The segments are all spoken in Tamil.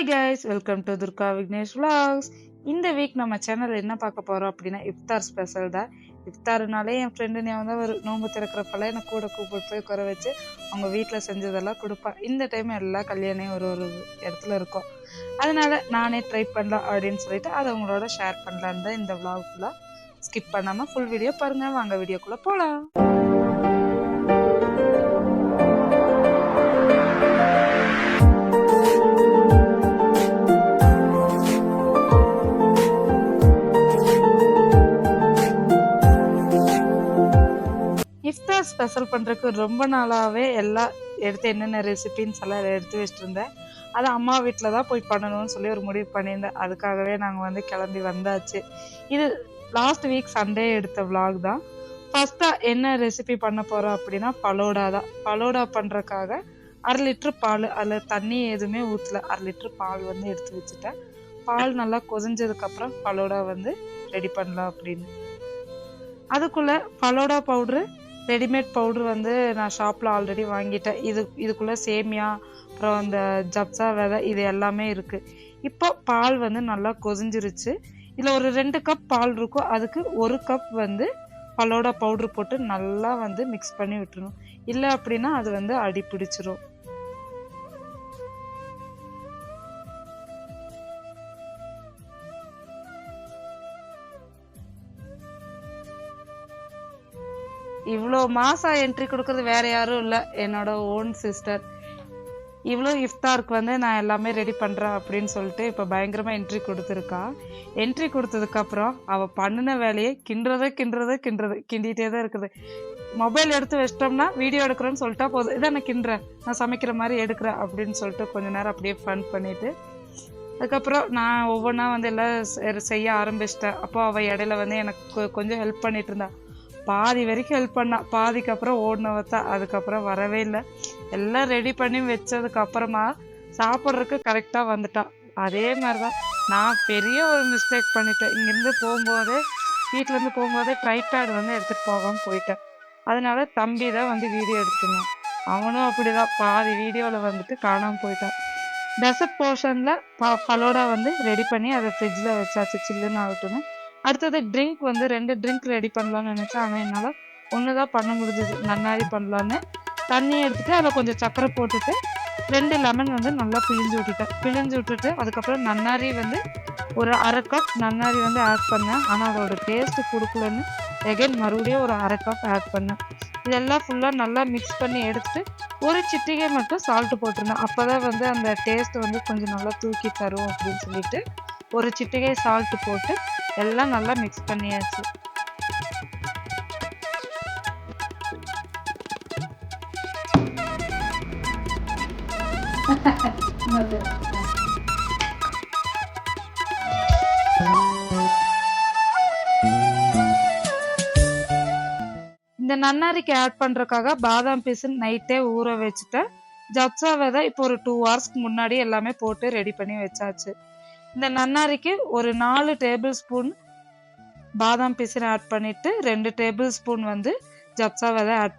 Hi guys, welcome to Durga Vignesh vlogs. இந்த வீக் நம்ம சேனல் என்ன பார்க்க போகிறோம் அப்படின்னா இஃப்தார் ஸ்பெஷல் தான். இஃப்தாருனாலே என் ஃப்ரெண்டு ஞாபகம் தான் ஒரு நோம்பு திறக்கிறப்பெல்லாம் என்னை கூட கூப்பிட்டு போய் குறை வச்சு அவங்க வீட்டில் செஞ்சதெல்லாம் கொடுப்பேன். இந்த டைம் எல்லா கல்யாணம் ஒரு ஒரு இடத்துல இருக்கும். அதனால நானே ட்ரை பண்ணலாம் அப்படின்னு சொல்லிட்டு அதை உங்களோட ஷேர் பண்ணலான்னு தான் இந்த vlog ஃபுல்லாக ஸ்கிப் பண்ணாமல் ஃபுல் வீடியோ பாருங்கள். வாங்க வீடியோக்குள்ளே போகலாம். இஃப்தார் ஸ்பெஷல் பண்ணுறதுக்கு ரொம்ப நாளாகவே எல்லாம் எடுத்து என்னென்ன ரெசிபின்னு எல்லாம் எடுத்து வச்சுட்டு இருந்தேன். அது அம்மா வீட்டில் தான் போய் பண்ணணும்னு சொல்லி ஒரு முடிவு பண்ணியிருந்தேன். அதுக்காகவே நாங்கள் கிளம்பி வந்தாச்சு. இது லாஸ்ட் வீக் சண்டே எடுத்த vlog தான். ஃபஸ்ட்டாக என்ன ரெசிபி பண்ண போகிறோம் அப்படின்னா பலோடா தான். பலோடா பண்ணுறதுக்காக 1/2 லிட்டர் பால், அதில் தண்ணி எதுவுமே ஊற்றல, 1/2 லிட்டர் பால் எடுத்து வச்சுட்டேன். பால் நல்லா கொதிஞ்சதுக்கப்புறம் பலோடா ரெடி பண்ணலாம் அப்படின்னு. அதுக்குள்ளே பலோடா பவுட்ரு, ரெடிமேட் பவுட்ரு நான் ஷாப்பில் ஆல்ரெடி வாங்கிட்டேன். இதுக்குள்ளே சேமியா, அப்புறம் அந்த ஜப்சா விதை, இது எல்லாமே இருக்குது. இப்போ பால் நல்லா கொதிஞ்சிருச்சு. இதில் ஒரு 2 கப் பால் இருக்கும். அதுக்கு 1 கப் பலோடா பவுட்ரு போட்டு நல்லா மிக்ஸ் பண்ணி விட்டுருணும். இல்லை அப்படின்னா அது அடி பிடிச்சிரும். இவ்வளோ மாசம் என்ட்ரி கொடுக்கறது வேற யாரும் இல்லை, என்னோட ஓன் சிஸ்டர். இவ்வளோ இஃப்தாருக்கு நான் எல்லாமே ரெடி பண்ணுறேன் அப்படின்னு சொல்லிட்டு இப்போ பயங்கரமாக என்ட்ரி கொடுத்துருக்கா. என்ட்ரி கொடுத்ததுக்கப்புறம் அவள் பண்ணின வேலையை கிண்டிகிட்டே தான் இருக்குது. மொபைல் எடுத்து வச்சிட்டோம்னா வீடியோ எடுக்கிறேன்னு சொல்லிட்டா போதும், இதான் நான் கிண்டுறேன், நான் சமைக்கிற மாதிரி எடுக்கிறேன் அப்படின்னு சொல்லிட்டு கொஞ்ச நேரம் அப்படியே ஃபன் பண்ணிவிட்டு அதுக்கப்புறம் நான் ஒவ்வொன்றா எல்லாம் செய்ய ஆரம்பிச்சிட்டேன். அப்போ அவள் இடையில எனக்கு கொஞ்சம் ஹெல்ப் பண்ணிட்டு இருந்தா. பாதி வரைக்கும் ஹெல்ப் பண்ணா, பாதிக்கு அப்புறம் ஓடினவத்தா. அதுக்கப்புறம் வரவே இல்லை. எல்லாம் ரெடி பண்ணி வச்சதுக்கப்புறமா சாப்பிட்றதுக்கு கரெக்டாக வந்துட்டான். அதே மாதிரி தான் நான் பெரிய ஒரு மிஸ்டேக் பண்ணிட்டேன். இங்கேருந்து போகும்போதே, வீட்டிலேருந்து போகும்போதே ட்ரைபேட் எடுத்துகிட்டு போகாமல் போயிட்டேன். அதனால தம்பி தான் வீடியோ எடுத்துனான். அவனும் அப்படி தான் பாதி வீடியோவில் காணாமல் போயிட்டான். டெசர்ட் போர்ஷனில் பலோடா ரெடி பண்ணி அதை ஃப்ரிட்ஜில் வச்சாச்சு, சில்லுன்னு ஆகட்டும்னு. அடுத்தது ட்ரிங்க் 2 ட்ரிங்க் ரெடி பண்ணலான்னு நினச்சேன். ஆனால் என்னால் ஒன்று தான் பண்ண முடிஞ்சது. நன்னாரி பண்ணலான்னு தண்ணி எடுத்துகிட்டு அதில் கொஞ்சம் சர்க்கரை போட்டுட்டு 2 லெமன் நல்லா பிழிஞ்சு விட்டுட்டு அதுக்கப்புறம் நன்னாரி ஒரு 1/2 கப் நன்னாரி ஆட் பண்ணேன். ஆனால் அதோட டேஸ்ட்டு கொடுக்கலன்னு எகைன் மறுபடியும் ஒரு 1/2 கப் ஆட் பண்ணேன். இதெல்லாம் ஃபுல்லாக நல்லா மிக்ஸ் பண்ணி எடுத்துட்டு ஒரு சிட்டிகை மட்டும் சால்ட்டு போட்டிருந்தேன். அப்போ தான் அந்த டேஸ்ட் கொஞ்சம் நல்லா தூக்கி தரும் அப்படின்னு சொல்லிட்டு ஒரு சிட்டிகை சால்ட்டு போட்டு எல்லாம் நல்லா மிக்ஸ் பண்ணியாச்சு. இந்த நன்னாரிக்கு ஆட் பண்றதுக்காக பாதாம் பீஸ் நைட்டே ஊற வச்சுட்டேன். ஜப்சா விதை இப்போ ஒரு 2 ஹவர்ஸ்க்கு முன்னாடி எல்லாமே போட்டு ரெடி பண்ணி வச்சாச்சு. இந்த நன்னாரிக்கு ஒரு 4 டேபிள் ஸ்பூன் பாதாம் பீஸை ஆட் பண்ணிட்டு 2 டேபிள் ஸ்பூன் ஜப்சா விதை ஆட்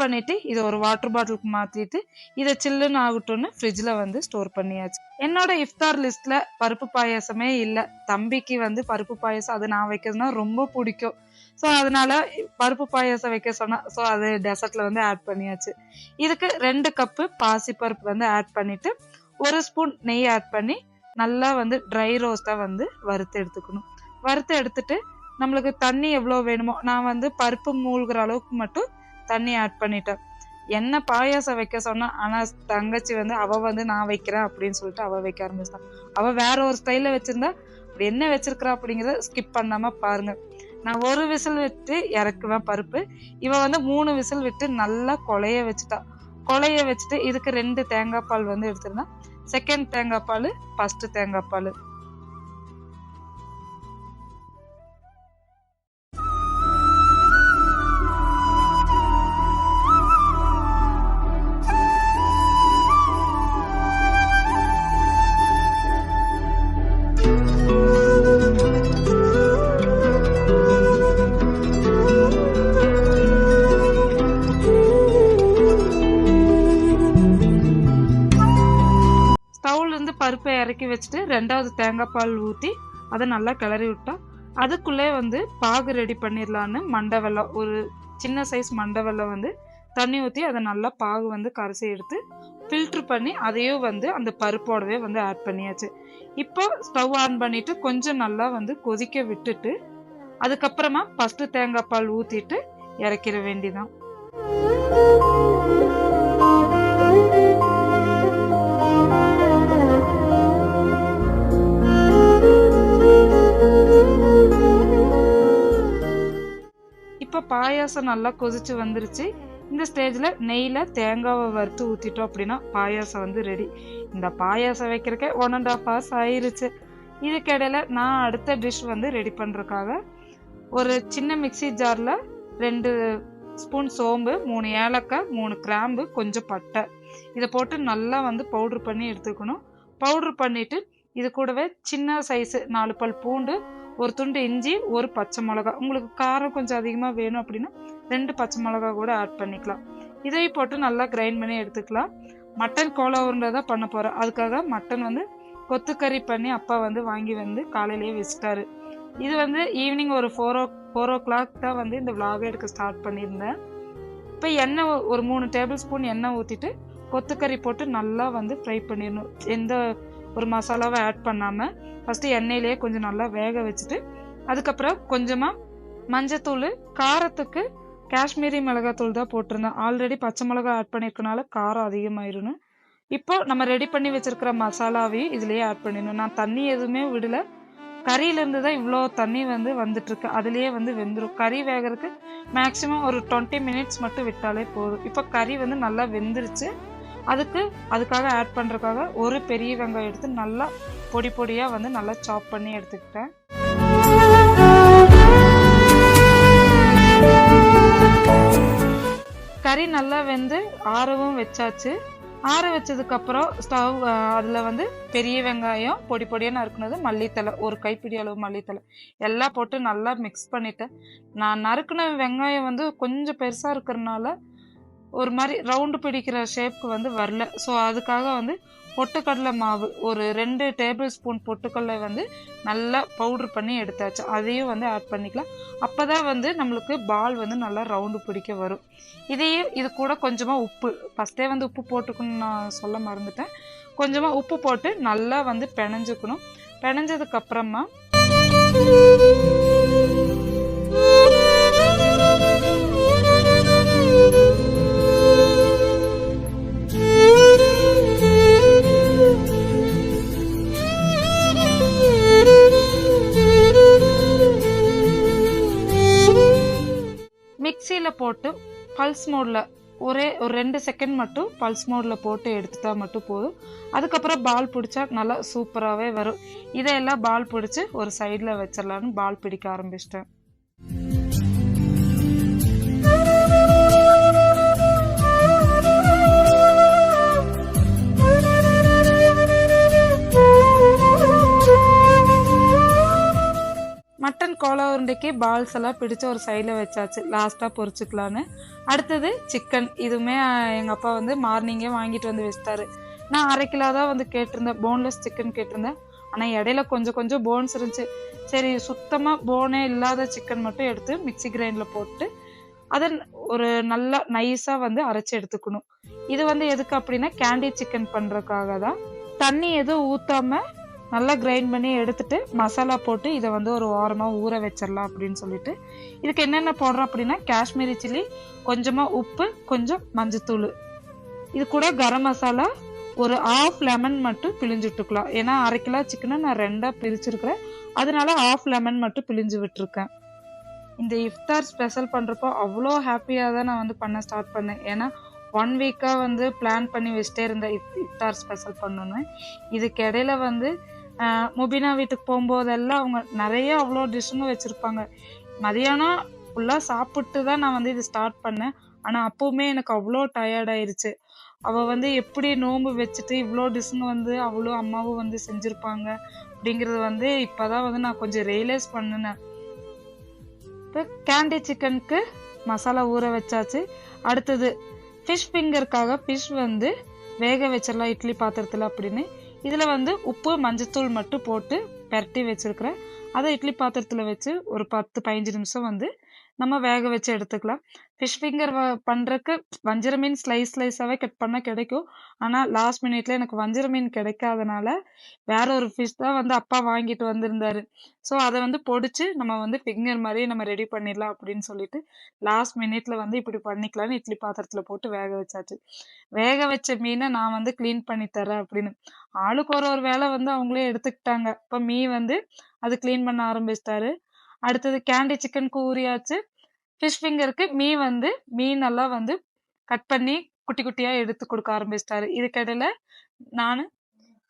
பண்ணிட்டு இதை ஒரு வாட்டர் பாட்டிலுக்கு மாற்றிட்டு இதை சில்லுன்னு ஆகட்டும்னு ஃப்ரிட்ஜில் ஸ்டோர் பண்ணியாச்சு. என்னோட இஃப்தார் லிஸ்ட்டில் பருப்பு பாயாசமே இல்லை. தம்பிக்கு பருப்பு பாயாசம் அது நான் வைக்கிறதுனா ரொம்ப பிடிக்கும். ஸோ அதனால பருப்பு பாயாசம் வைக்க சொன்னா, ஸோ அது டெசர்ட்டில் ஆட் பண்ணியாச்சு. இதுக்கு 2 கப்பு பாசிப்பருப்பு ஆட் பண்ணிட்டு 1 ஸ்பூன் நெய் ஆட் பண்ணி நல்லா ட்ரை ரோஸ்ட்டாக வறுத்து எடுத்துக்கணும். வறுத்து எடுத்துட்டு நம்மளுக்கு தண்ணி எவ்வளோ வேணுமோ, நான் பருப்பு மூழ்கிற அளவுக்கு மட்டும் தண்ணி ஆட் பண்ணிட்டேன். என்ன பாயாசம் வைக்க சொன்னா, ஆனால் தங்கச்சி அவள் நான் வைக்கிறேன் அப்படின்னு சொல்லிட்டு அவள் வைக்க ஆரம்பிச்சிட்டான். அவள் வேற ஒரு ஸ்டைலில் வச்சிருந்தா. அப்படி என்ன வச்சிருக்கிறா அப்படிங்கிறத ஸ்கிப் பண்ணாமல் பாருங்க. நான் 1 விசில் விட்டு இறக்குவேன் பருப்பு. இவன் 3 விசில் விட்டு நல்லா கொலைய வச்சுட்டு இதுக்கு 2 தேங்காய் பால் எடுத்திருந்தேன். செகண்ட் தேங்காய் பால், ஃபர்ஸ்ட் தேங்காய் பால். ஸ்டவ்ல இருந்து பருப்பை இறக்கி வச்சுட்டு 2வது தேங்காய் பால் ஊற்றி அதை நல்லா கிளறி விட்டா அதுக்குள்ளே வந்து பாகு ரெடி பண்ணிடலான்னு மண்டை வெல்லம், ஒரு சின்ன சைஸ் மண்டை வெல்லம் வந்து தண்ணி ஊற்றி அதை நல்லா பாகு வந்து கரைச்சி எடுத்து ஃபில்ட்ரு பண்ணி அதையும் வந்து அந்த பருப்போடவே வந்து ஆட் பண்ணியாச்சு. இப்போ ஸ்டவ் ஆன் பண்ணிட்டு கொஞ்சம் நல்லா வந்து கொதிக்க விட்டுட்டு அதுக்கப்புறமா ஃபஸ்ட்டு தேங்காய் பால் ஊற்றிட்டு இறக்கிற வேண்டிதான். இப்போ பாயாசம் நல்லா கொதிச்சு வந்துருச்சு. இந்த ஸ்டேஜில் நெய்யில் தேங்காவை வறுத்து ஊற்றிட்டோம் அப்படின்னா பாயாசம் வந்து ரெடி. இந்த பாயாசம் வைக்கிறக்கே 1.5 hours ஆயிருச்சு. இதுக்கிடையில் நான் அடுத்த டிஷ் வந்து ரெடி பண்ணுறதுக்காக ஒரு சின்ன மிக்சி ஜாரில் 2 ஸ்பூன் சோம்பு, 3 ஏலக்காய், 3 கிராம்பு, கொஞ்சம் பட்டை இதை போட்டு நல்லா வந்து பவுட்ரு பண்ணி எடுத்துக்கணும். பவுட்ரு பண்ணிவிட்டு இது கூடவே சின்ன சைஸு 4 பல் பூண்டு, ஒரு துண்டு இஞ்சி, ஒரு பச்சை மிளகா, உங்களுக்கு காரம் கொஞ்சம் அதிகமாக வேணும் அப்படின்னா 2 பச்சை மிளகா கூட ஆட் பண்ணிக்கலாம். இதையும் போட்டு நல்லா கிரைண்ட் பண்ணி எடுத்துக்கலாம். மட்டன் கோலா உருண்டை தான் பண்ண போகிறேன். அதுக்காக மட்டன் வந்து கொத்துக்கறி பண்ணி அப்பா வந்து வாங்கி வந்து காலையிலேயே வச்சுட்டாரு. இது வந்து ஈவினிங் ஒரு 4 o'clock தான் வந்து இந்த விலாகை எடுக்க ஸ்டார்ட் பண்ணியிருந்தேன். இப்போ எண்ணெய் ஒரு 3 டேபிள் ஸ்பூன் எண்ணெய் ஊற்றிட்டு கொத்துக்கறி போட்டு நல்லா வந்து ஃப்ரை பண்ணிடணும். எந்த ஒரு மசாலாவை ஆட் பண்ணாமல் ஃபஸ்ட்டு எண்ணெயிலேயே கொஞ்சம் நல்லா வேக வச்சுட்டு அதுக்கப்புறம் கொஞ்சமாக மஞ்சத்தூள், காரத்துக்கு காஷ்மீரி மிளகாத்தூள் தான் போட்டிருந்தேன். ஆல்ரெடி பச்சை மிளகா ஆட் பண்ணியிருக்கனால காரம் அதிகமாயிரும். இப்போ நம்ம ரெடி பண்ணி வச்சுருக்கிற மசாலாவையும் இதுலேயே ஆட் பண்ணிடணும். நான் தண்ணி எதுவுமே விடலை. கறியிலேருந்து தான் இவ்வளோ தண்ணி வந்து வந்துட்டுருக்கு. அதுலேயே வந்து வெந்துடும். கறி வேகிறதுக்கு மேக்ஸிமம் ஒரு 20 minutes மட்டும் விட்டாலே போதும். இப்போ கறி வந்து நல்லா வெந்துருச்சு. அதுக்காக ஆட் பண்ணுறதுக்காக ஒரு பெரிய வெங்காயம் எடுத்து நல்லா பொடி பொடியாக வந்து நல்லா சாப் பண்ணி எடுத்துக்கிட்டேன். கறி நல்லா வெந்து ஆறவும் வச்சாச்சு. ஆற வச்சதுக்கப்புறம் ஸ்டவ் அதில் வந்து பெரிய வெங்காயம் பொடி பொடியாக நறுக்குனது, மல்லித்தலை, ஒரு கைப்பிடி அளவு மல்லித்தலை எல்லாம் போட்டு நல்லா மிக்ஸ் பண்ணிட்டேன். நான் நறுக்குன வெங்காயம் வந்து கொஞ்சம் பெருசாக இருக்கிறனால ஒரு மாதிரி ரவுண்டு பிடிக்கிற ஷேப்புக்கு வந்து வரல. ஸோ அதுக்காக வந்து பொட்டுக்கடலை மாவு ஒரு 2 டேபிள் ஸ்பூன் பொட்டுக்கடலை வந்து நல்லா பவுட்ரு பண்ணி எடுத்தாச்சு. அதையும் வந்து ஆட் பண்ணிக்கலாம். அப்போ தான் வந்து நம்மளுக்கு பால் வந்து நல்லா ரவுண்டு பிடிக்க வரும். இது கூட கொஞ்சமாக உப்பு, ஃபஸ்ட்டே வந்து உப்பு போட்டுக்கணும்னு நான் சொல்ல மறந்துட்டேன். கொஞ்சமாக உப்பு போட்டு நல்லா வந்து பிணைஞ்சுக்கணும். பிணைஞ்சதுக்கப்புறமா மிக்சியில் போட்டு பல்ஸ் மோடில் ஒரு 2 செகண்ட் மட்டும் பல்ஸ் மோடில் போட்டு எடுத்துட்டா மட்டும் போதும். அதுக்கப்புறம் பால் பிடிச்சா நல்லா சூப்பராகவே வரும். இதையெல்லாம் பால் பிடிச்சி ஒரு சைடில் வச்சிடலான்னு பால் பிடிக்க ஆரம்பிச்சிட்டேன். மட்டன் கோலா உருண்டைக்கு பால்ஸ் எல்லாம் பிடிச்சி ஒரு சைடில் வச்சாச்சு. லாஸ்ட்டாக பொரிச்சுக்கலான்னு. அடுத்தது சிக்கன். இதுவுமே எங்கள் அப்பா வந்து மார்னிங்கே வாங்கிட்டு வந்து வச்சிட்டாரு. நான் 1/2 கிலோ தான் வந்து கேட்டிருந்தேன், போன்லெஸ் சிக்கன் கேட்டிருந்தேன். ஆனால் இடையில கொஞ்சம் போன்ஸ் இருந்துச்சு. சரி, சுத்தமாக போனே இல்லாத சிக்கன் மட்டும் எடுத்து மிக்சி கிரைண்டில் போட்டு அதை ஒரு நல்லா நைஸாக வந்து அரைச்சி எடுத்துக்கணும். இது வந்து எதுக்கு அப்படின்னா கேண்டி சிக்கன் பண்ணுறதுக்காக தான். தண்ணி எதுவும் ஊற்றாமல் நல்லா கிரைண்ட் பண்ணி எடுத்துட்டு மசாலா போட்டு இதை வந்து ஒரு வாரமாக ஊற வச்சிடலாம் அப்படின்னு சொல்லிட்டு இதுக்கு என்னென்ன போடுறோம் அப்படின்னா காஷ்மீரி சில்லி, கொஞ்சமாக உப்பு, கொஞ்சம் மஞ்சத்தூள், இது கூட கரம் மசாலா, ஒரு 1/2 லெமன் மட்டும் பிழிஞ்சுட்டுக்கலாம். ஏன்னா 1/2 கிலோ சிக்கனை நான் 2ஆக பிரிச்சிருக்கிறேன். அதனால 1/2 லெமன் மட்டும் பிழிஞ்சு விட்டுருக்கேன். இந்த இஃப்தார் ஸ்பெஷல் பண்ணுறப்போ அவ்வளோ ஹாப்பியாக தான் நான் வந்து பண்ண ஸ்டார்ட் பண்ணேன். ஏன்னா 1 வீக்காக வந்து பிளான் பண்ணி வச்சுட்டே இருந்தேன் இஃப்தார் ஸ்பெஷல் பண்ணணுன்னு. இதுக்கு இடையில வந்து முபினா வீட்டுக்கு போகும்போதெல்லாம் அவங்க நிறைய அவ்வளோ டிஷ்ஷுங்க வச்சுருப்பாங்க. மதியானம் ஃபுல்லாக சாப்பிட்டு தான் நான் வந்து இது ஸ்டார்ட் பண்ணேன். ஆனால் அப்போவுமே எனக்கு அவ்வளோ டயர்டாயிருச்சு. அவள் வந்து எப்படி நோன்பு வச்சுட்டு இவ்வளோ டிஷ்ஷுங்க வந்து அவ்வளோ அம்மாவும் வந்து செஞ்சுருப்பாங்க அப்படிங்கிறது வந்து இப்போ தான் வந்து நான் கொஞ்சம் ரியலைஸ் பண்ணினேன். இப்போ கேண்டி சிக்கனுக்கு மசாலா ஊற வச்சாச்சு. அடுத்தது ஃபிஷ் ஃபிங்கருக்காக ஃபிஷ் வந்து வேக வச்சிடலாம் இட்லி பாத்திரத்தில் அப்படின்னு. இதில் வந்து உப்பு மஞ்சத்தூள் மட்டும் போட்டு பெரட்டி வச்சுருக்கிறேன். அதை இட்லி பாத்திரத்தில் வச்சு ஒரு 10-15 நிமிஷம் வந்து நம்ம வேக வச்சு எடுத்துக்கலாம். ஃபிஷ் ஃபிங்கர் பண்ணுறக்கு வஞ்சர மீன் ஸ்லைஸாகவே கட் பண்ணால் கிடைக்கும். ஆனால் லாஸ்ட் மினிட்ல எனக்கு வஞ்சர மீன் கிடைக்காதனால வேற ஒரு ஃபிஷ் தான் வந்து அப்பா வாங்கிட்டு வந்திருந்தாரு. ஸோ அதை வந்து பொடிச்சு நம்ம வந்து ஃபிங்கர் மாதிரியே நம்ம ரெடி பண்ணிடலாம் அப்படின்னு சொல்லிட்டு லாஸ்ட் மினிட்ல வந்து இப்படி பண்ணிக்கலாம்னு இட்லி பாத்திரத்தில் போட்டு வேக வச்சாச்சு. வேக வச்ச மீனை நான் வந்து க்ளீன் பண்ணி தரேன் அப்படின்னு ஆளுக்கு ஒரு வேலை வந்து அவங்களே எடுத்துக்கிட்டாங்க. இப்போ வந்து அது க்ளீன் பண்ண ஆரம்பிச்சிட்டாரு. அடுத்தது கேண்டி சிக்கனுக்கு ஊறியாச்சு. ஃபிஷ் ஃபிங்கருக்கு வந்து மீனெல்லாம் வந்து கட் பண்ணி குட்டி குட்டியா எடுத்து கொடுக்க ஆரம்பிச்சிட்டாரு. இதுக்கிடையில நான்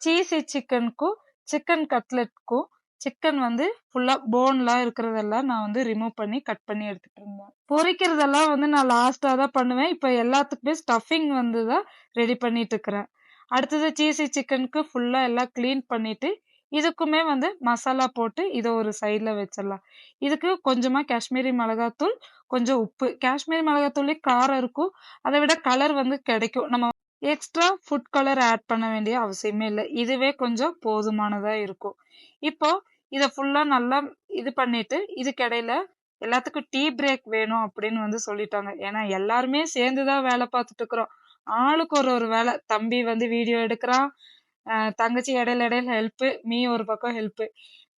சீசி சிக்கனுக்கும் சிக்கன் கட்லெட்க்கும் சிக்கன் வந்து ஃபுல்லா போன்லாம் இருக்கிறதெல்லாம் நான் வந்து ரிமூவ் பண்ணி கட் பண்ணி எடுத்துட்டு இருந்தேன். பொரிக்கிறதெல்லாம் வந்து நான் லாஸ்டா தான் பண்ணுவேன். இப்போ எல்லாத்துக்குமே ஸ்டஃபிங் வந்து தான் ரெடி பண்ணிட்டு இருக்கிறேன். அடுத்தது சீசி சிக்கனுக்கு ஃபுல்லா எல்லாம் க்ளீன் பண்ணிட்டு இதுக்குமே வந்து மசாலா போட்டு இதை ஒரு சைடில் வச்சிடலாம். இதுக்கு கொஞ்சமாக காஷ்மீரி மிளகாத்தூள், கொஞ்சம் உப்பு. காஷ்மீரி மிளகாத்தூளே காரம் இருக்கும், அதை விட கலர் வந்து கிடைக்கும். நம்ம எக்ஸ்ட்ரா ஃபுட் கலர் ஆட் பண்ண வேண்டிய அவசியமே இல்லை. இதுவே கொஞ்சம் போதுமானதாக இருக்கும். இப்போ இதை ஃபுல்லாக நல்லா இது பண்ணிட்டு இதுக்கிடையில எல்லாத்துக்கும் டீ பிரேக் வேணும் அப்படின்னு வந்து சொல்லிட்டாங்க. ஏன்னா எல்லாருமே சேர்ந்து தான் வேலை பார்த்துட்டு இருக்கிறோம். ஆளுக்கு ஒரு வேலை. தம்பி வந்து வீடியோ எடுக்கிறான், தங்கச்சி இடையில ஹெல்ப்பு, ஒரு பக்கம் ஹெல்ப்பு.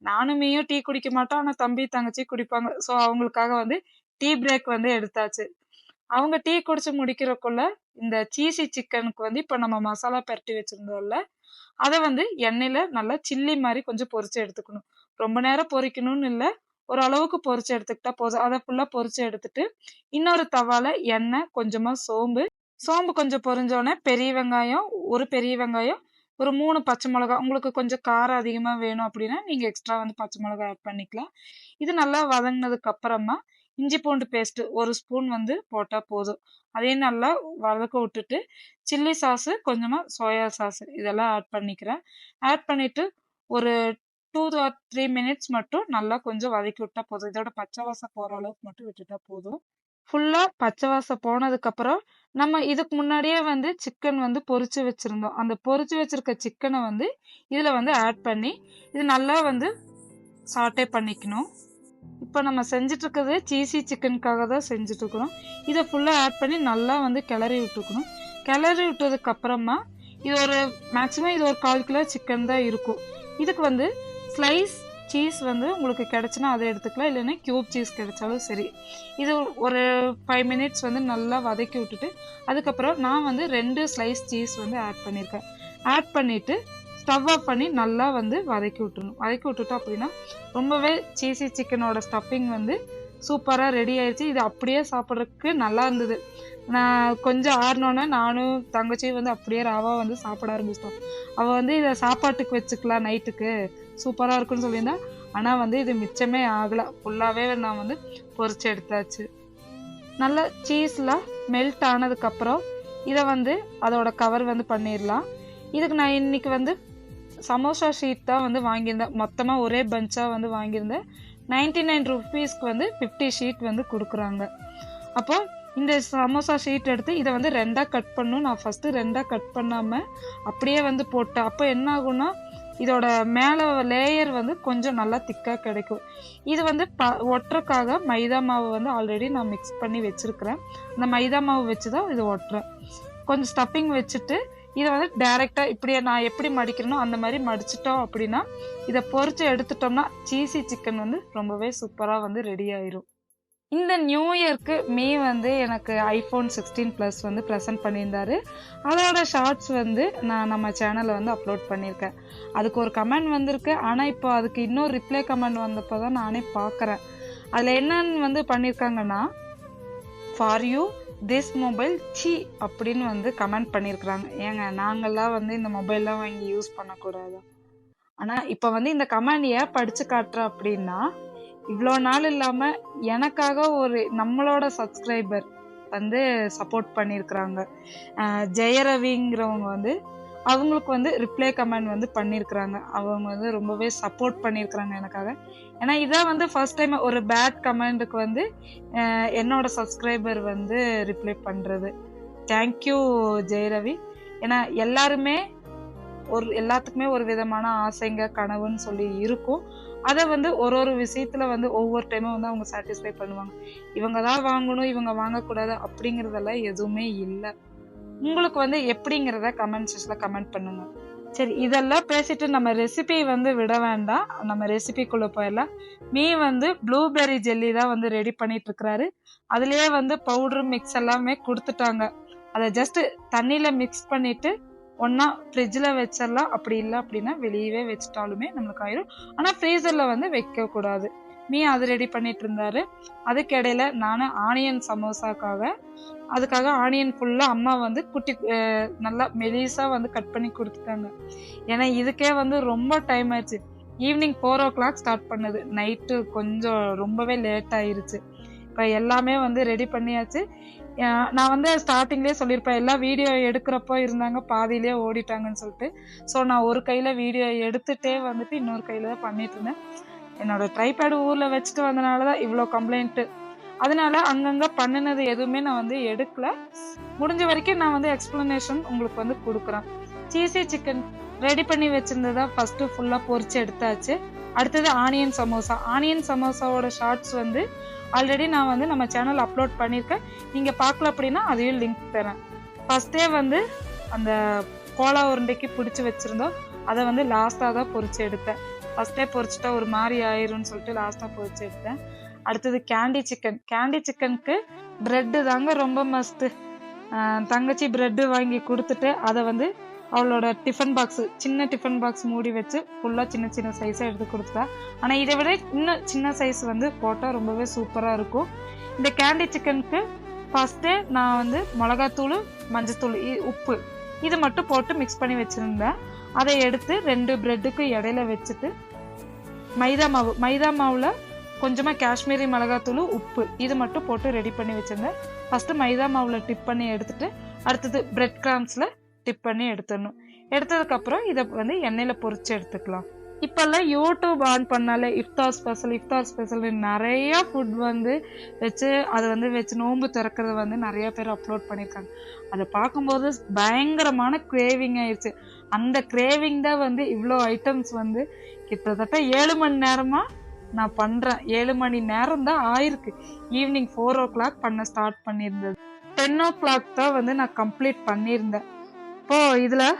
நானும் டீ குடிக்க மாட்டோம், ஆனால் தம்பி தங்கச்சி குடிப்பாங்க. ஸோ அவங்களுக்காக வந்து டீ பிரேக் வந்து எடுத்தாச்சு. அவங்க டீ குடிச்சு முடிக்கிறக்குள்ள இந்த சீசி சிக்கனுக்கு வந்து இப்போ நம்ம மசாலா பரட்டி வச்சிருந்தோம்ல, அதை வந்து எண்ணெயில நல்லா சில்லி மாதிரி கொஞ்சம் பொரிச்சு எடுத்துக்கணும். ரொம்ப நேரம் பொரிக்கணும்னு இல்லை, ஒரு அளவுக்கு பொரிச்சு எடுத்துக்கிட்டா போதும். அதை ஃபுல்லா பொரிச்சு எடுத்துட்டு இன்னொரு தவால எண்ணெய், கொஞ்சமா சோம்பு கொஞ்சம் பொரிஞ்சோடனே ஒரு பெரிய வெங்காயம், ஒரு 3 பச்சை மிளகா. உங்களுக்கு கொஞ்சம் காரம் அதிகமா வேணும் அப்படின்னா நீங்க எக்ஸ்ட்ரா வந்து பச்சை மிளகா ஆட் பண்ணிக்கலாம். இது நல்லா வதங்கினதுக்கு அப்புறமா இஞ்சி பூண்டு பேஸ்ட் 1 ஸ்பூன் வந்து போட்டா போதும். அதையும் நல்லா வதக்க விட்டுட்டு சில்லி சாஸ், கொஞ்சமா சோயா சாஸ் இதெல்லாம் ஆட் பண்ணிக்கிறேன். ஆட் பண்ணிட்டு ஒரு 2 or 3 மினிட்ஸ் மட்டும் நல்லா கொஞ்சம் வதக்கி விட்டா போதும். இதோட பச்சை வாசம் போற அளவுக்கு மட்டும் விட்டுட்டா போதும். ஃபுல்லா பச்சை வாசம் போனதுக்கு அப்புறம் நம்ம இதுக்கு முன்னாடியே வந்து சிக்கன் வந்து பொரிச்சு வச்சிருந்தோம். அந்த பொரிச்சு வச்சிருக்க சிக்கனை வந்து இதுல வந்து ஆட் பண்ணி இது நல்லா வந்து சாட்டே பண்ணிக்கணும். இப்போ நம்ம செஞ்சுட்டு இருக்கிறது சீசி சிக்கனுக்காக தான் செஞ்சுட்டு இருக்கிறோம். இதை ஃபுல்லா ஆட் பண்ணி நல்லா வந்து கிளறி விட்டுக்கணும். கிளறி விட்டதுக்கு அப்புறமா இது ஒரு மேக்சிமம் இது ஒரு 1/4 கிலோ சிக்கன் தான் இருக்கும். இதுக்கு வந்து ஸ்லைஸ் சீஸ் வந்து உங்களுக்கு கிடைச்சுன்னா அதை எடுத்துக்கலாம், இல்லைன்னா கியூப் சீஸ் கிடைச்சாலும் சரி. இது ஒரு 5 மினிட்ஸ் வந்து நல்லா வதக்கி விட்டுட்டு அதுக்கப்புறம் நான் வந்து 2 ஸ்லைஸ் சீஸ் வந்து ஆட் பண்ணியிருக்கேன். ஆட் பண்ணிவிட்டு ஸ்டவ் ஆஃப் பண்ணி நல்லா வந்து வதக்கி விட்டுணும். வதக்கி விட்டுட்டோம் அப்படின்னா ரொம்பவே சீசி சிக்கனோட ஸ்டஃபிங் வந்து சூப்பராக ரெடி ஆயிடுச்சு. இது அப்படியே சாப்பிட்றதுக்கு நல்லா இருந்தது. நான் கொஞ்சம் ஆறினோன்னே நானும் தங்கச்சியும் வந்து அப்படியே ராவா வந்து சாப்பிட ஆரம்பிச்சிட்டோம். அவள் வந்து இதை சாப்பாட்டுக்கு வச்சுக்கலாம் நைட்டுக்கு, சூப்பராக இருக்குன்னு சொல்லியிருந்தா. ஆனால் வந்து இது மிச்சமே ஆகலை, ஃபுல்லாகவே நான் வந்து பொரிச்சு எடுத்தாச்சு. நல்லா சீஸ்லாம் மெல்ட் ஆனதுக்கப்புறம் இதை வந்து அதோட கவர் வந்து பண்ணிடலாம். இதுக்கு நான் இன்னைக்கு வந்து சமோசா ஷீட் தான் வந்து வாங்கியிருந்தேன். மொத்தமாக ஒரே பஞ்சாக வந்து வாங்கியிருந்தேன். 99 ருபீஸ்க்கு வந்து 50 ஷீட் வந்து கொடுக்குறாங்க. அப்போ இந்த சமோசா ஷீட் எடுத்து இதை வந்து 2ஆக கட் பண்ணணும். நான் ஃபஸ்ட்டு 2ஆக கட் பண்ணாமல் அப்படியே வந்து போட்டேன். அப்போ என்ன ஆகும்னா இதோட மேலே லேயர் வந்து கொஞ்சம் நல்லா திக்காக கிடைக்கும். இது வந்து ஒட்டுறக்காக மைதா மாவு வந்து ஆல்ரெடி நான் மிக்ஸ் பண்ணி வச்சுருக்கிறேன். அந்த மைதா மாவு வச்சு தான் இது ஒட்டுறேன். கொஞ்சம் ஸ்டஃபிங் வச்சுட்டு இதை வந்து டைரெக்டாக இப்படியே நான் எப்படி மடிக்கிறேனோ அந்த மாதிரி மடிச்சிட்டோம் அப்படின்னா இதை பொரிச்சு எடுத்துட்டோம்னா சீசி சிக்கன் வந்து ரொம்பவே சூப்பராக வந்து ரெடி ஆயிரும். இந்த நியூ இயர்க்கு வந்து எனக்கு iPhone 16 Plus வந்து ப்ரெசென்ட் பண்ணியிருந்தாரு. அதோட ஷார்ட்ஸ் வந்து நான் நம்ம சேனலில் வந்து அப்லோட் பண்ணியிருக்கேன். அதுக்கு ஒரு கமெண்ட் வந்திருக்கு, ஆனால் இப்போ அதுக்கு இன்னொரு ரிப்ளை கமெண்ட் வந்தப்போ தான் நானே பார்க்குறேன். அதில் என்னன்னு வந்து பண்ணியிருக்காங்கன்னா, for you this mobile C அப்படின்னு வந்து கமெண்ட் பண்ணியிருக்கிறாங்க. ஏங்க நாங்கள்லாம் வந்து இந்த மொபைல்லாம் வாங்கி யூஸ் பண்ணக்கூடாதா? ஆனால் இப்போ வந்து இந்த கமெண்ட் ஏன் படித்து காட்டுறேன் அப்படின்னா, இவ்வளோ நாள் இல்லாமல் எனக்காக ஒரு நம்மளோட சப்ஸ்கிரைபர் வந்து சப்போர்ட் பண்ணியிருக்கிறாங்க. ஜெயரவிங்கிறவங்க வந்து அவங்களுக்கு வந்து ரிப்ளை கமெண்ட் வந்து பண்ணியிருக்கிறாங்க. அவங்க வந்து ரொம்பவே சப்போர்ட் பண்ணியிருக்கிறாங்க எனக்காக. ஏன்னா இதான் வந்து ஃபர்ஸ்ட் டைம் ஒரு பேட் கமெண்ட்டுக்கு வந்து என்னோட சப்ஸ்கிரைபர் வந்து ரிப்ளை பண்ணுறது. தேங்க்யூ ஜெயரவி. ஏன்னா எல்லாருமே ஒரு எல்லாத்துக்குமே ஒரு விதமான ஆசைங்க கனவுன்னு சொல்லி இருக்கும். அதை வந்து ஒரு விஷயத்துல வந்து ஒவ்வொரு டைமும் வந்து அவங்க சாட்டிஸ்ஃபை பண்ணுவாங்க. இவங்க தான் வாங்கணும், இவங்க வாங்கக்கூடாது அப்படிங்கிறதெல்லாம் எதுவுமே இல்லை. உங்களுக்கு வந்து எப்படிங்கிறத கமெண்ட் செக்ஷன்ல கமெண்ட் பண்ணுங்க. சரி, இதெல்லாம் பேசிட்டு நம்ம ரெசிபி வந்து விட வேண்டாம், நம்ம ரெசிபிக்குள்ள போயிடலாம். வந்து ப்ளூபெர்ரி ஜெல்லி தான் வந்து ரெடி பண்ணிட்டு இருக்கிறாரு. அதுலயே வந்து பவுடர் மிக்ஸ் எல்லாமே கொடுத்துட்டாங்க. அதை ஜஸ்ட் தண்ணியில மிக்ஸ் பண்ணிட்டு ஒன்னா ஃப்ரிட்ஜில் வச்சிடலாம். அப்படி இல்லை அப்படின்னா வெளியவே வச்சுட்டாலுமே நம்மளுக்கு ஆயிரும். ஆனால் ஃப்ரீசர்ல வந்து வைக்க கூடாது. அது ரெடி பண்ணிட்டு இருந்தாரு. அதுக்கு இடையில நானும் ஆனியன் அதுக்காக ஆனியன் ஃபுல்லா அம்மா வந்து குட்டி நல்லா மெலிசா வந்து கட் பண்ணி கொடுத்துட்டாங்க. ஏன்னா இதுக்கே வந்து ரொம்ப டைம் ஆயிடுச்சு. ஈவினிங் 4 o'clock ஸ்டார்ட் பண்ணது, நைட்டு கொஞ்சம் ரொம்பவே லேட் ஆயிருச்சு. இப்போ எல்லாமே வந்து ரெடி பண்ணியாச்சு. நான் வந்து ஸ்டார்டிங்லேயே சொல்லியிருப்பேன், எல்லாம் வீடியோ எடுக்கிறப்போ இருந்தாங்க, பாதியிலே ஓடிட்டாங்கன்னு சொல்லிட்டு. ஸோ நான் ஒரு கையில் வீடியோ எடுத்துகிட்டே வந்துட்டு இன்னொரு கையில் தான் பண்ணிட்டு இருந்தேன். என்னோட ட்ரைபேடு ஊரில் வச்சுட்டு வந்தனால தான் இவ்வளோ கம்ப்ளைண்ட்டு. அதனால அங்கங்கே பண்ணினது எதுவுமே நான் வந்து எடுக்கல. முடிஞ்ச வரைக்கும் நான் வந்து எக்ஸ்பிளனேஷன் உங்களுக்கு வந்து கொடுக்குறேன். சீசி சிக்கன் ரெடி பண்ணி வச்சிருந்ததா ஃபர்ஸ்ட் ஃபுல்லாக பொரிச்சு எடுத்தாச்சு. அடுத்தது ஆனியன் சமோசாவோட ஷார்ட்ஸ் வந்து ஆல்ரெடி நான் வந்து நம்ம சேனல் அப்லோட் பண்ணியிருக்கேன். நீங்கள் பார்க்கல அப்படின்னா அதையும் லிங்க் தரேன். ஃபர்ஸ்டே வந்து அந்த கோலா உருண்டைக்கு பிடிச்சி வச்சுருந்தோம், அதை வந்து லாஸ்ட்டாக தான் பொரிச்சு எடுத்தேன். ஃபர்ஸ்டே பொரிச்சிட்டா ஒரு மாதிரி ஆயிரும்னு சொல்லிட்டு லாஸ்ட்டாக பொரிச்சு எடுத்தேன். அடுத்தது கேண்டி சிக்கனுக்கு பிரெட்டு தாங்க ரொம்ப மஸ்ட்டு. தங்கச்சி பிரெட்டு வாங்கி கொடுத்துட்டு அதை வந்து அவளோட சின்ன டிஃபன் பாக்ஸ் மூடி வச்சு ஃபுல்லாக சின்ன சின்ன சைஸாக எடுத்து கொடுத்தா. ஆனால் இதை விட இன்னும் சின்ன சைஸ் வந்து போட்டால் ரொம்பவே சூப்பராக இருக்கும். இந்த கேண்டி சிக்கனுக்கு ஃபர்ஸ்டே நான் வந்து மிளகாத்தூள், மஞ்சத்தூள், உப்பு இது மட்டும் போட்டு மிக்ஸ் பண்ணி வச்சுருந்தேன். அதை எடுத்து 2 பிரெட்டுக்கு இடையில வச்சுட்டு மைதா மாவில் கொஞ்சமாக காஷ்மீரி மிளகாத்தூள், உப்பு இது மட்டும் போட்டு ரெடி பண்ணி வச்சுருந்தேன். ஃபஸ்ட்டு மைதா மாவில் டிப் பண்ணி எடுத்துட்டு அடுத்தது பிரெட் கிராம்ஸில் டிப் பண்ணி எடுத்துடணும். எடுத்ததுக்கப்புறம் இதை வந்து எண்ணெயில் பொரிச்சு எடுத்துக்கலாம். இப்போல்லாம் யூடியூப் ஆன் பண்ணாலே இஃப்தார் ஸ்பெஷல் நிறையா ஃபுட் வந்து அதை வந்து வச்சு நோன்பு திறக்கிறது வந்து நிறைய பேர் அப்லோட் பண்ணியிருக்காங்க. அதை பார்க்கும்போது பயங்கரமான கிரேவிங் ஆயிடுச்சு. அந்த கிரேவிங் தான் வந்து இவ்வளோ ஐட்டம்ஸ் வந்து கிட்டத்தட்ட 7 மணி நேரமாக நான் பண்ணுறேன். 7 மணி நேரம் தான் ஆயிருக்கு. ஈவினிங் 4 o'clock பண்ண ஸ்டார்ட் பண்ணியிருந்தது. 10 o'clock தான் வந்து நான் கம்ப்ளீட் பண்ணியிருந்தேன். இப்போது இதில்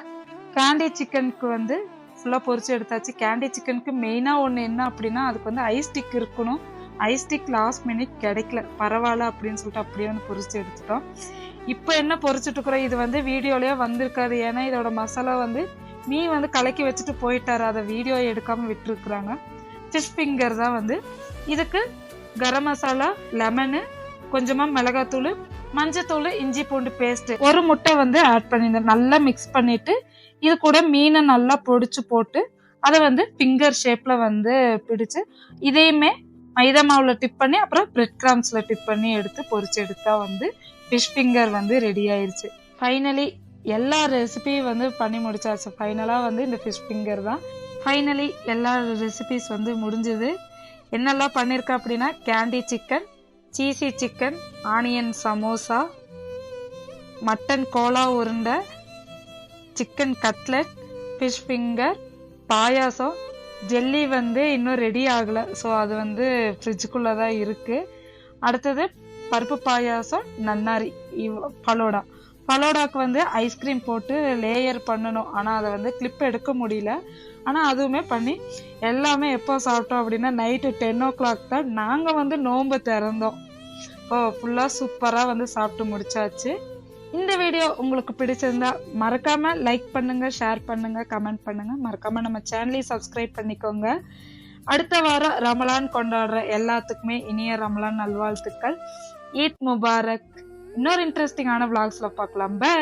கேண்டி சிக்கனுக்கு வந்து ஃபுல்லாக பொரிச்சு எடுத்தாச்சு. கேண்டி சிக்கனுக்கு மெயினாக ஒன்று என்ன அப்படின்னா, அதுக்கு வந்து ஐஸ் ஸ்டிக் இருக்கணும். ஐஸ் ஸ்டிக் லாஸ்ட் மினிட் கிடைக்கல, பரவாயில்ல அப்படின்னு சொல்லிட்டு அப்படியே வந்து பொரிச்சு எடுத்துட்டோம். இப்போ என்ன பொரிச்சுட்டு இருக்கிறோம், இது வந்து வீடியோலேயே வந்திருக்காது. ஏன்னா இதோட மசாலா வந்து வந்து கலக்கி வச்சுட்டு போயிட்டாரு, அதை வீடியோ எடுக்காமல் விட்டுருக்குறாங்க. ஃபிஷ் ஃபிங்கர் தான் வந்து இதுக்கு கரம் மசாலா, லெமனு, கொஞ்சமாக மிளகாத்தூள், மஞ்சத்தூள், இஞ்சி பூண்டு பேஸ்ட்டு, ஒரு முட்டை வந்து ஆட் பண்ணியிருந்தேன். நல்லா மிக்ஸ் பண்ணிட்டு இது கூட மீனை நல்லா பொடிச்சு போட்டு அதை வந்து ஃபிங்கர் ஷேப்ல வந்து பிடிச்சு இதையுமே மைதா மாவுல டிப் பண்ணி அப்புறம் பிரெட் கிராம்ஸ்ல டிப் பண்ணி எடுத்து பொரிச்சு எடுத்தா வந்து ஃபிஷ் ஃபிங்கர் வந்து ரெடி ஆயிடுச்சு. ஃபைனலி எல்லா ரெசிபியும் வந்து பண்ணி முடிச்சாச்சு. ஃபைனலாக வந்து இந்த ஃபிஷ் ஃபிங்கர் தான். ஃபைனலி எல்லா ரெசிபிஸ் வந்து முடிஞ்சுது. என்னெல்லாம் பண்ணியிருக்கேன் அப்படின்னா, candy chicken, cheesy chicken, onion samosa, mutton கோலா உருண்டை, chicken cutlet, fish finger, payasam, jelly வந்து இன்னும் ரெடி ஆகலை. ஸோ அது வந்து ஃப்ரிட்ஜுக்குள்ளே தான் இருக்குது. அடுத்தது பருப்பு பாயாசம், நன்னாரி, ஃபலோடாக்கு வந்து ஐஸ்கிரீம் போட்டு லேயர் பண்ணணும். ஆனால் அதை வந்து கிளிப் எடுக்க முடியல. ஆனால் அதுவுமே பண்ணி எல்லாமே எப்போ சாப்பிட்டோம் அப்படின்னா நைட்டு 10 o'clock தான் நாங்கள் வந்து நோன்பு திறந்தோம். ஃபுல்லாக சூப்பராக வந்து சாப்பிட்டு முடிச்சாச்சு. இந்த வீடியோ உங்களுக்கு பிடிச்சிருந்தா மறக்காம லைக் பண்ணுங்க, ஷேர் பண்ணுங்க, கமெண்ட் பண்ணுங்க. மறக்காம நம்ம சேனலையும் சப்ஸ்கிரைப் பண்ணிக்கோங்க. அடுத்த வாரம் ரமலான் கொண்டாடுற எல்லாத்துக்குமே இனிய ரமலான் நல்வாழ்த்துக்கள். ஈத் முபாரக். இன்னொரு இன்ட்ரெஸ்டிங்கான vlogsல பார்க்கலாம். பை.